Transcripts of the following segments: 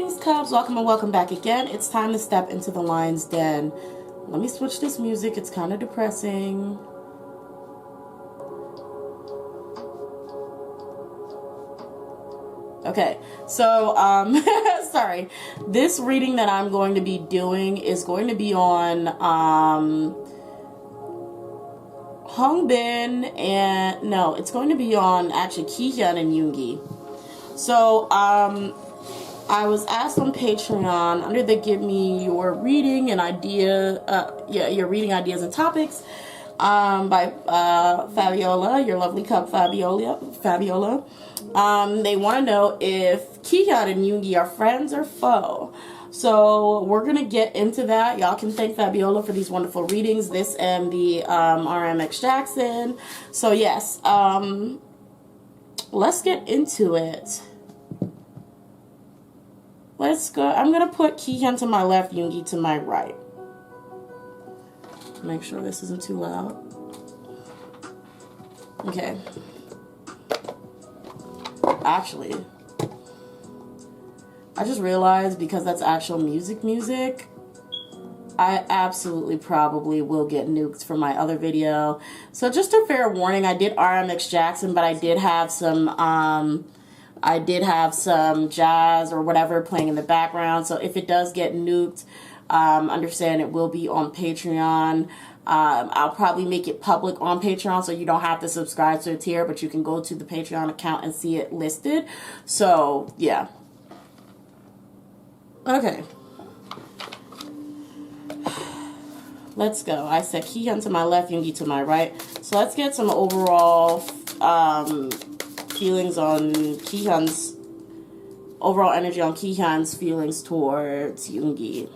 Greetings, Cubs. Welcome and welcome back again. It's time to step into the lion's den. Let me switch this music. It's kind of depressing. Okay, so, sorry. This reading that I'm going to be doing is going to be on, Hongbin and, no, it's going to be on, actually, Kihyun and Yoongi. So, I was asked on Patreon under the Give Me Your Reading and Idea, your reading ideas and topics, by Fabiola, your lovely cub Fabiola. They want to know if Kihyun and Yoongi are friends or foe. So we're gonna get into that. Y'all can thank Fabiola for these wonderful readings. This and the RMX Jackson. So yes, let's get into it. Let's go. I'm going to put Kihyun to my left, Yoongi to my right. Make sure this isn't too loud. Okay. Actually, I just realized because that's actual music, I absolutely probably will get nuked for my other video. So just a fair warning, I did RMX Jackson, but I did have some jazz or whatever playing in the background. So if it does get nuked, understand it will be on Patreon. I'll probably make it public on Patreon so you don't have to subscribe to a tier, but you can go to the Patreon account and see it listed. So, yeah. Okay. Let's go. I said Kihyun to my left, Yoongi to my right. So let's get some overall, feelings on Kihyun's overall energy on Kihyun's feelings towards Yoongi.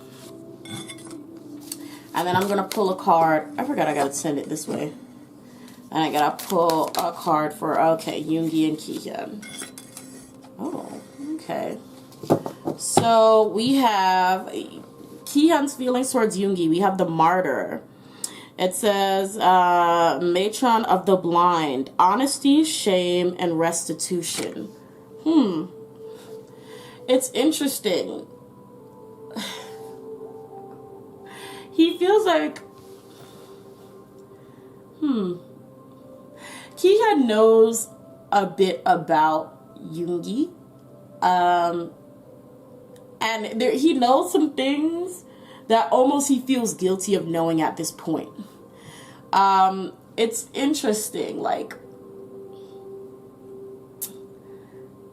And then I'm gonna pull a card. I forgot I gotta send it this way. And I gotta pull a card for Yoongi and Kihyun. Oh, okay. So we have Kihyun's feelings towards Yoongi. We have the Martyr. It says, matron of the blind, honesty, shame, and restitution. It's interesting. He feels like, Kihyun knows a bit about Yoongi. And he knows some things that almost he feels guilty of knowing at this point. It's interesting, like,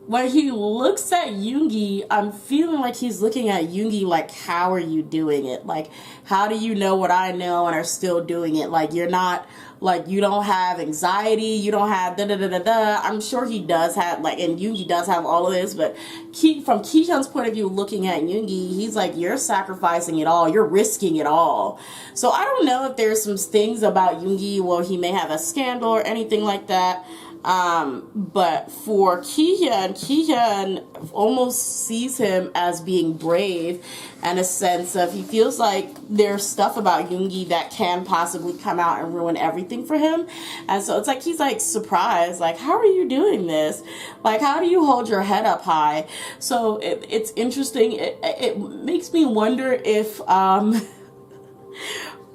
when he looks at Yoongi, I'm feeling like he's looking at Yoongi like, how are you doing it? Like, how do you know what I know and are still doing it? Like, you're not, like, you don't have anxiety, you don't have da-da-da-da-da. I'm sure he does have, like, and Yoongi does have all of this, but from Kihyun's point of view, looking at Yoongi, he's like, you're sacrificing it all, you're risking it all. So I don't know if there's some things about Yoongi where he may have a scandal or anything like that. But for Kihyun almost sees him as being brave, and a sense of, he feels like there's stuff about Yoongi that can possibly come out and ruin everything for him. And so it's like, he's like surprised, like, how are you doing this? Like, how do you hold your head up high? So it's interesting. It makes me wonder if both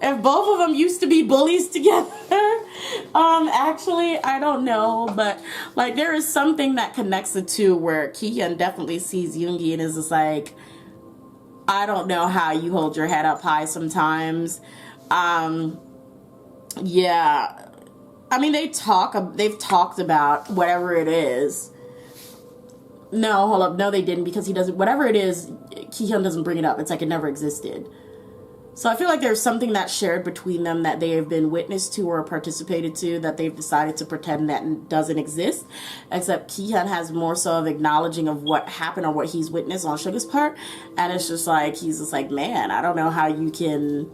of them used to be bullies together. Actually, I don't know, but like, there is something that connects the two where Kihyun definitely sees Yoongi and is just like, I don't know how you hold your head up high sometimes. Yeah. I mean, they've talked about whatever it is. No, hold up. No, they didn't, because he doesn't, whatever it is, Kihyun doesn't bring it up. It's like it never existed. So I feel like there's something that's shared between them that they have been witness to or participated to that they've decided to pretend that doesn't exist. Except Kihyun has more so of acknowledging of what happened or what he's witnessed on Suga's part. And it's just like, he's just like, man, I don't know how you can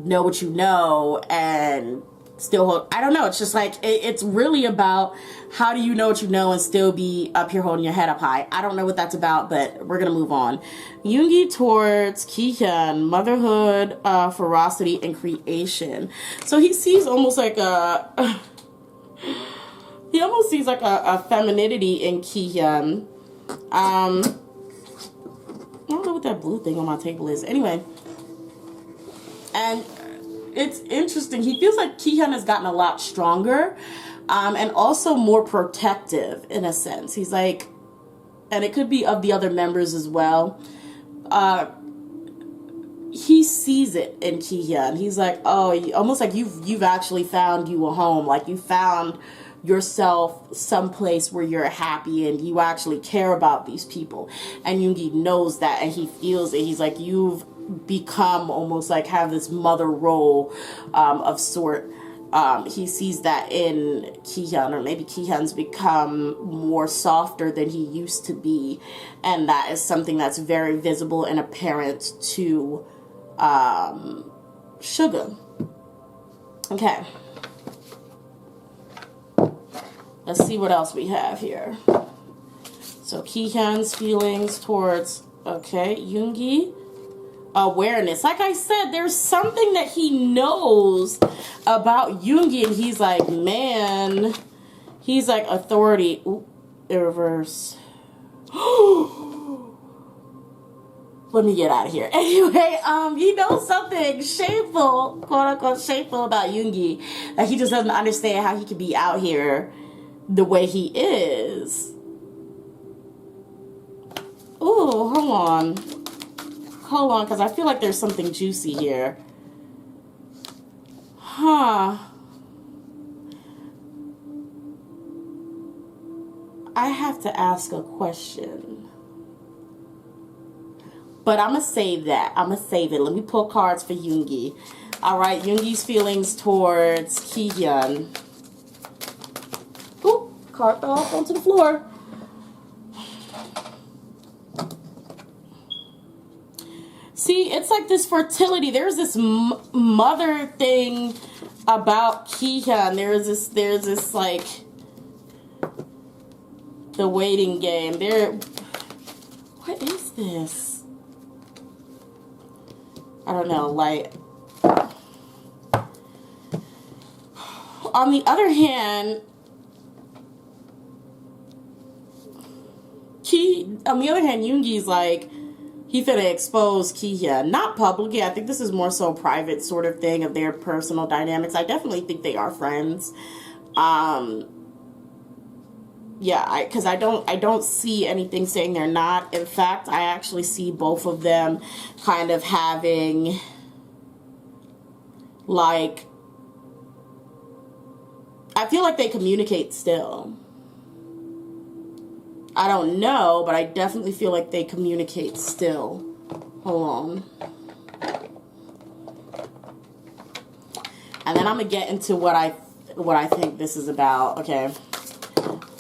know what you know and still hold, I don't know. It's just like, it's really about how do you know what you know and still be up here holding your head up high. I don't know what that's about, but we're going to move on. Yoongi towards Kihyun, motherhood, ferocity, and creation. So he sees almost like a, he almost sees like a femininity in Kihyun. what that blue thing on my table is. Anyway, and it's interesting. He feels like Kihyun has gotten a lot stronger, and also more protective in a sense. He's like, and it could be of the other members as well. He sees it in Kihyun. He's like, oh, almost like you've actually found you a home. Like you found yourself someplace where you're happy and you actually care about these people. And Yoongi knows that and he feels it. He's like, you've become almost like have this mother role of sort. He sees that in Kihyun, or maybe Kihyun's become more softer than he used to be. And that is something that's very visible and apparent to Sugar. Okay. Let's see what else we have here. So Kihyun's feelings towards, okay, Yoongi. Awareness. Like I said, there's something that he knows about Yoongi, and he's like, man, he's like authority. Ooh, reverse. Let me get out of here. Anyway, he knows something shameful, quote unquote shameful about Yoongi, that he just doesn't understand how he could be out here the way he is. Ooh, hold on. Hold on, because I feel like there's something juicy here. Huh. I have to ask a question. But I'm going to save that. I'm going to save it. Let me pull cards for Yoongi. All right, Yoongi's feelings towards Kihyun. Ooh, card fell off onto the floor. See, it's like this fertility. There's this mother thing about Kihyun. There's this like the waiting game. What is this? I don't know, like, on the other hand, Yoongi's like, he finna expose Kihyun. Not publicly. I think this is more so a private sort of thing of their personal dynamics. I definitely think they are friends. Yeah, because I don't see anything saying they're not. In fact, I actually see both of them kind of having, like, I feel like they communicate still. I don't know, but I definitely feel like they communicate still. Hold on. And then I'm gonna get into what I think this is about. Okay.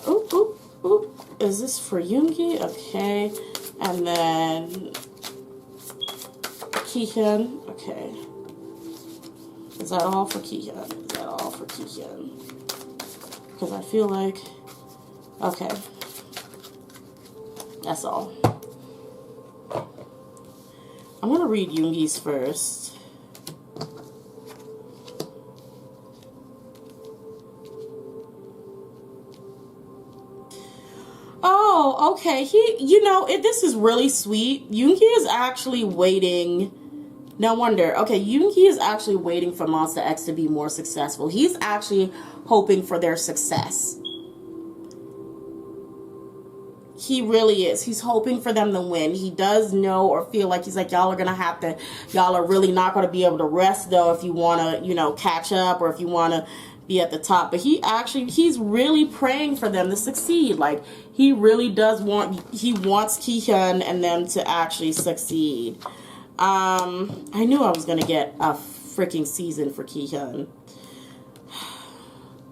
Oop, oop, oop. Is this for Yoongi? Okay. And then Kihyun. Okay. Is that all for Kihyun? Is that all for Kihyun? Because I feel like... Okay. That's all. I'm going to read Yoongi's first. Oh, okay. This is really sweet. Yoongi is actually waiting. No wonder. Okay, Yoongi is actually waiting for Monster X to be more successful. He's actually hoping for their success. He really is. He's hoping for them to win. He does know or feel like he's like, y'all are really not going to be able to rest though if you want to, catch up or if you want to be at the top. But he's really praying for them to succeed. Like, he really does he wants Kihyun and them to actually succeed. I knew I was going to get a freaking season for Kihyun.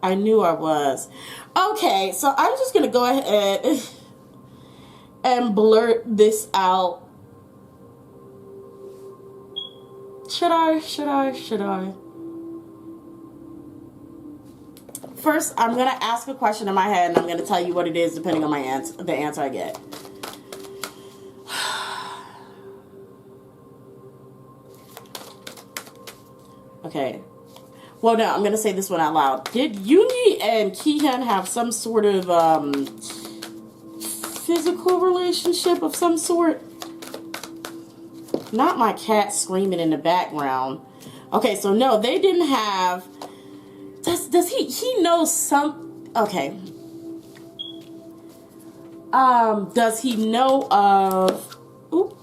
I knew I was. Okay, so I'm just going to go ahead and blurt this out. Should I? First, I'm going to ask a question in my head, and I'm going to tell you what it is depending on the answer I get. Okay. Well, no, I'm going to say this one out loud. Did Yoongi and Kihyun have some sort of physical relationship of some sort? Not my cat screaming in the background. Okay, so no, they didn't have... Does he know some... Okay. Does he know of... Oop.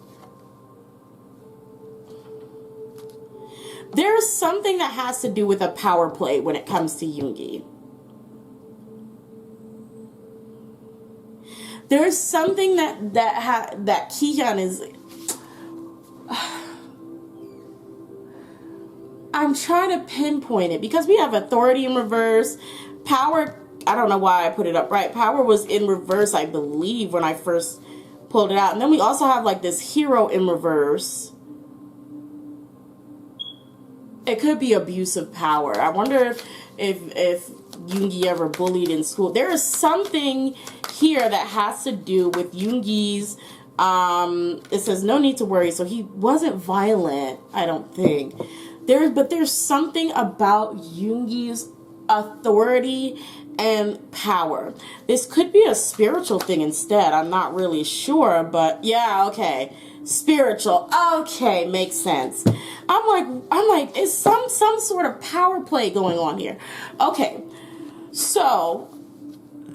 There's something that has to do with a power play when it comes to Yoongi. There's something that Kihyun is... I'm trying to pinpoint it because we have authority in reverse. Power, I don't know why I put it up right. Power was in reverse, I believe, when I first pulled it out. And then we also have like this hero in reverse. It could be abuse of power. I wonder if Yoongi ever bullied in school. There is something here that has to do with Yoongi's... it says no need to worry. So he wasn't violent, I don't think. But there's something about Yoongi's authority and power. This could be a spiritual thing instead. I'm not really sure, but yeah, okay. Spiritual. Okay, makes sense. I'm like, is some sort of power play going on here? Okay. So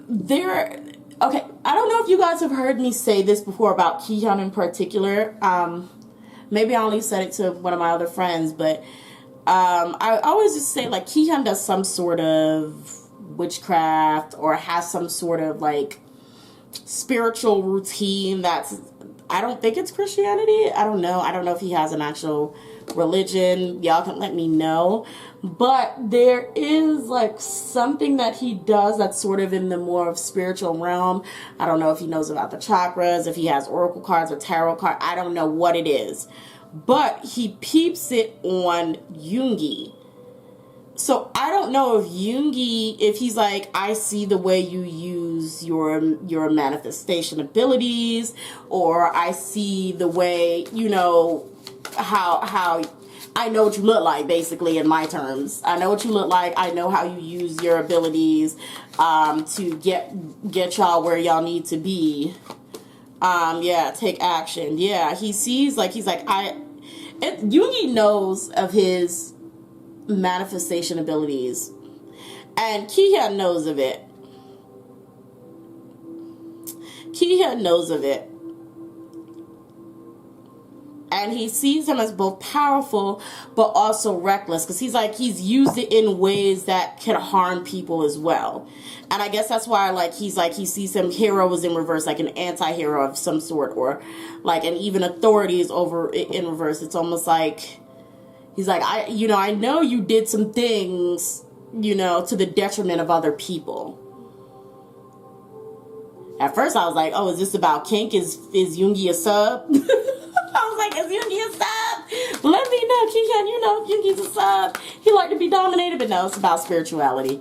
okay, I don't know if you guys have heard me say this before about Kihyun in particular. Maybe I only said it to one of my other friends, but I always just say like Kihyun does some sort of witchcraft or has some sort of like spiritual routine that's, I don't think it's Christianity. I don't know if he has an actual religion. Y'all can let me know. But there is like something that he does that's sort of in the more of spiritual realm. I don't know if he knows about the chakras, if he has oracle cards or tarot cards. I don't know what it is. But he peeps it on Yoongi. So I don't know if Yoongi, if he's like, I see the way you use your manifestation abilities, or I see the way, you know, how I know what you look like, basically, in my terms. I know what you look like. I know how you use your abilities to get y'all where y'all need to be. Yeah, take action. Yeah, he sees, like, he's like, Yoongi knows of his manifestation abilities, and Kihyun knows of it. Kihyun knows of it. And he sees him as both powerful, but also reckless. Because he's like, he's used it in ways that can harm people as well. And I guess that's why, like, he sees him, hero is in reverse, like an anti-hero of some sort. Or, like, and even authority is over in reverse. It's almost like, he's like, I know you did some things, you know, to the detriment of other people. At first I was like, oh, is this about kink? Is Yoongi a sub? I was like, is Yoongi a sub? Let me know, Kihyun, you know, Yoongi's a sub. He like to be dominated, but no, it's about spirituality.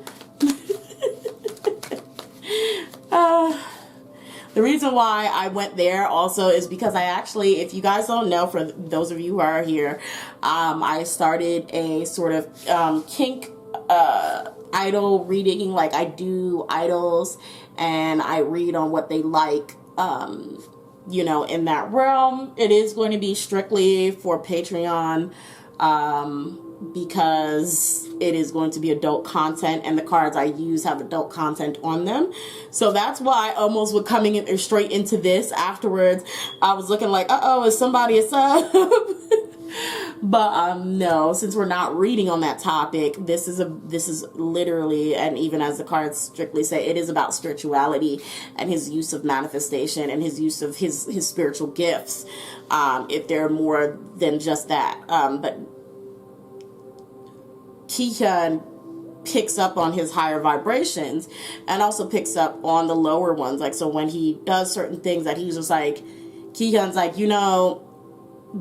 The reason why I went there also is because I actually, if you guys don't know, for those of you who are here, I started a sort of kink idol reading. Like, I do idols and I read on what they like, you know, in that realm. It is going to be strictly for Patreon, because it is going to be adult content, and the cards I use have adult content on them. So that's why I almost was coming in straight into this afterwards. I was looking like, uh-oh, is somebody a sub? But no, since we're not reading on that topic, this is literally, and even as the cards strictly say, it is about spirituality and his use of manifestation and his use of his spiritual gifts, if they're more than just that. But Kihyun picks up on his higher vibrations and also picks up on the lower ones. Like, so when he does certain things that he's just like, Kihyun's like, you know,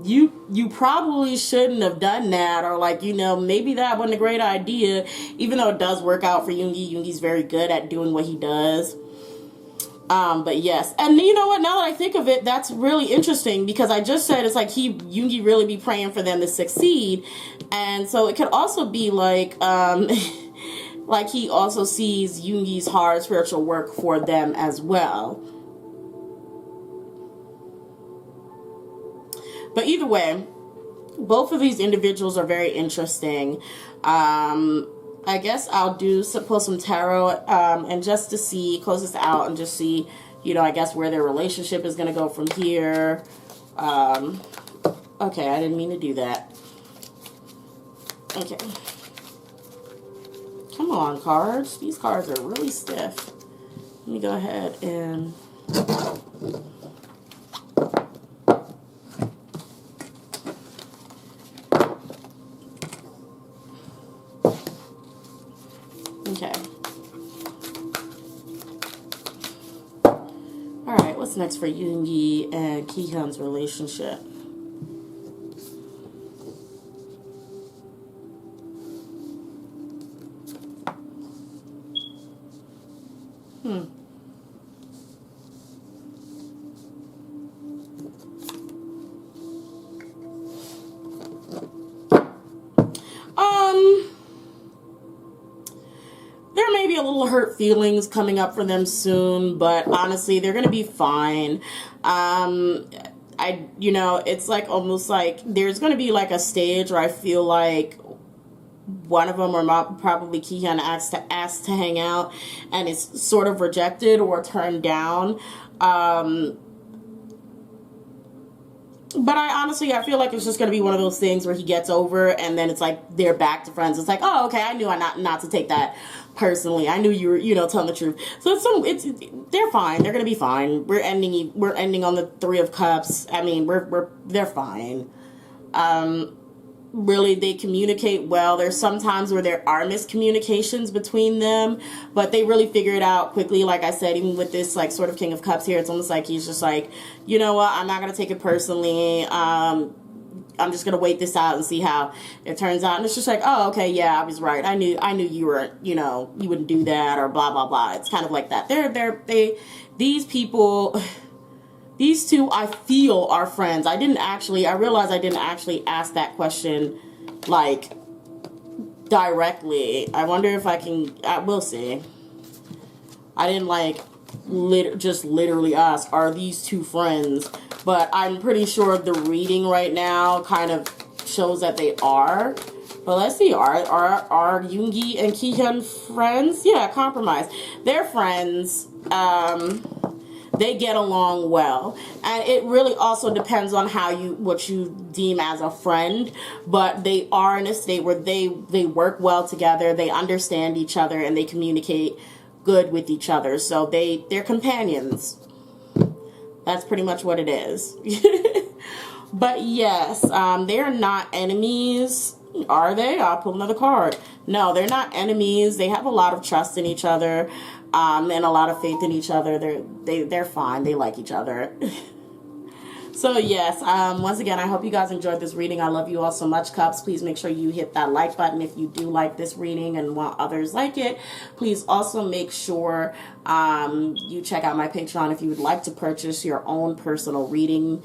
you probably shouldn't have done that, or like, you know, maybe that wasn't a great idea, even though it does work out for Yoongi. Yoongi's very good at doing what he does. But yes, and you know what, now that I think of it, that's really interesting, because I just said it's like Yoongi really be praying for them to succeed, and so it could also be like like he also sees Yoongi's hard spiritual work for them as well. But either way, both of these individuals are very interesting. I guess I'll pull some tarot, and just to see, close this out and just see, you know, I guess where their relationship is going to go from here. Okay, I didn't mean to do that. Okay. Come on, cards. These cards are really stiff. Let me go ahead and... Okay. Alright, what's next for Yoongi and Kihyun's relationship? There may be a little hurt feelings coming up for them soon, but honestly, they're gonna be fine. You know, it's like almost like there's gonna be like a stage where I feel like one of them, or probably Kihyun, asked to hang out, and it's sort of rejected or turned down. But I feel like it's just going to be one of those things where he gets over, and then it's like they're back to friends. It's like, oh, okay, I knew not to take that personally. I knew you were, you know, telling the truth. So they're fine. They're going to be fine. We're ending on the Three of Cups. I mean, they're fine. Really, they communicate well. There's some times where there are miscommunications between them, but they really figure it out quickly. Like I said, even with this like sort of King of Cups here, it's almost like he's just like, you know what, I'm not gonna take it personally. I'm just gonna wait this out and see how it turns out. And it's just like, oh, okay, yeah, I was right. I knew you were, you know, you wouldn't do that, or blah blah blah. It's kind of like that. These people. These two, I feel, are friends. I realized I didn't actually ask that question, like, directly. I wonder if I can, we'll see. I didn't, like, just literally ask, are these two friends? But I'm pretty sure the reading right now kind of shows that they are. But let's see, are Yoongi and Kihyun friends? Yeah, compromise. They're friends. They get along well, and it really also depends on what you deem as a friend. But they are in a state where they work well together, they understand each other, and they communicate good with each other. So they're companions. That's pretty much what it is. But yes, they are not enemies. Are they? I'll pull another card. No, they're not enemies. They have a lot of trust in each other, and a lot of faith in each other. They're fine. They like each other. So yes, once again, I hope you guys enjoyed this reading. I love you all so much, Cups. Please make sure you hit that like button if you do like this reading and want others like it. Please also make sure you check out my Patreon if you would like to purchase your own personal reading.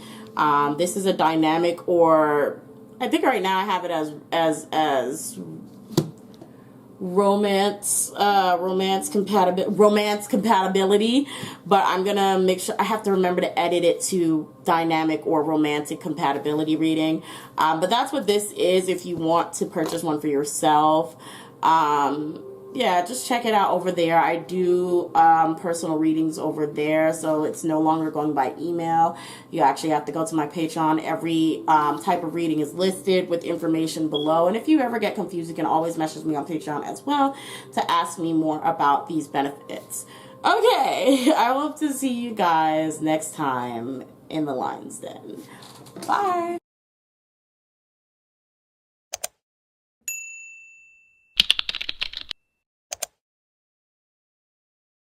This is a dynamic, or I think right now I have it as romance compatibility, but I'm gonna make sure I have to remember to edit it to dynamic or romantic compatibility reading. But that's what this is if you want to purchase one for yourself. Yeah, just check it out over there. I do personal readings over there, so it's no longer going by email. You actually have to go to my Patreon. Every type of reading is listed with information below. And if you ever get confused, you can always message me on Patreon as well to ask me more about these benefits. Okay, I hope to see you guys next time in the Lion's Den. Bye.